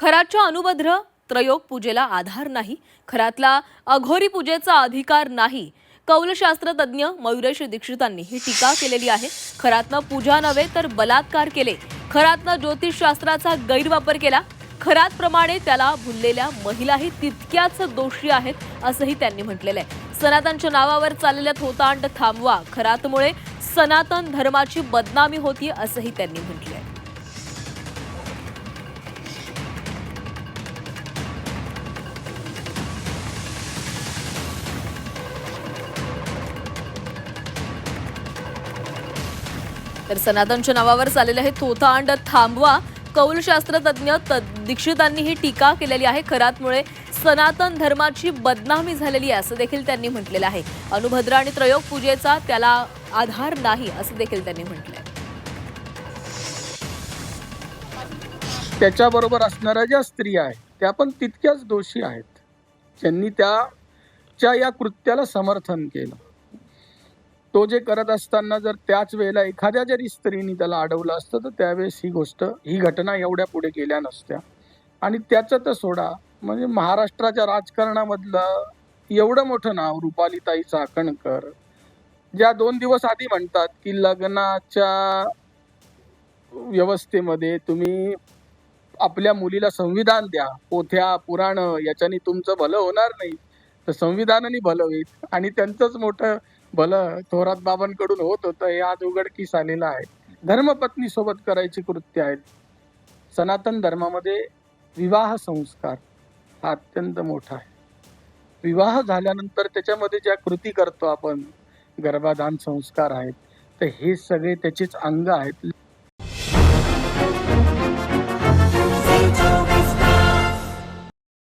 खराच्या अनुबद्र त्रयोग पूजेला आधार नाही, खरातला अघोरी पूजेचा अधिकार नाही. कौलशास्त्र तज्ञ मयुरेश दीक्षितांनी ही टीका केलेली आहे. खरातनं पूजा नव्हे तर बलात्कार केले. खरातनं ज्योतिषशास्त्राचा गैरवापर केला. खरातप्रमाणे त्याला भुललेल्या महिलाही तितक्याच दोषी आहेत असंही त्यांनी म्हटलेलं आहे. सनातनच्या नावावर चाललेल्या थोतांड थांबवा. खरातमुळे सनातन धर्माची बदनामी होती असंही त्यांनी म्हटलं आहे. तर सनातनच्या नावावर चाललेलं हे थोतांड थांबवा. कौलशास्त्र तज्ञ दीक्षितांनी ही टीका केलेली आहे. खरातमुळे सनातन धर्माची बदनामी झालेली आहे असं देखील त्यांनी म्हटलेलं आहे. अनुभद्र आणि त्रयोग पूजेचा त्याला आधार नाही असं देखील त्यांनी म्हटलंय. त्याच्याबरोबर असणाऱ्या ज्या स्त्रिया आहेत त्या पण तितक्याच दोषी आहेत, ज्यांनी त्याच्या या कृत्याला समर्थन केलं. तो जे करत असताना जर त्याच वेळेला एखाद्या जरी स्त्रीने त्याला अडवलं असतं तर त्यावेळेस ही घटना एवढ्या पुढे गेल्या नसत्या. आणि त्याचं तर सोडा, म्हणजे महाराष्ट्राच्या राजकारणामधलं एवढं मोठं नाव रुपालीताई चाकणकर, ज्या 2 दिवस आधी म्हणतात की लग्नाच्या व्यवस्थेमध्ये तुम्ही आपल्या मुलीला संविधान द्या, पोथ्या पुराण याच्याने तुमचं भलं होणार नाही तर संविधानाने भलं होईल. आणि त्यांचंच मोठं भलं थोरात बाबांकडून होत होतं हे आज उघडकीस आलेलं आहे. धर्मपत्नी सोबत करायची कृत्य आहेत. सनातन धर्मामध्ये विवाह संस्कार हा अत्यंत मोठा आहे. विवाह झाल्यानंतर त्याच्यामध्ये ज्या कृती करतो आपण, गर्भाधान संस्कार आहेत, तर हे सगळे त्याचेच अंग आहेत.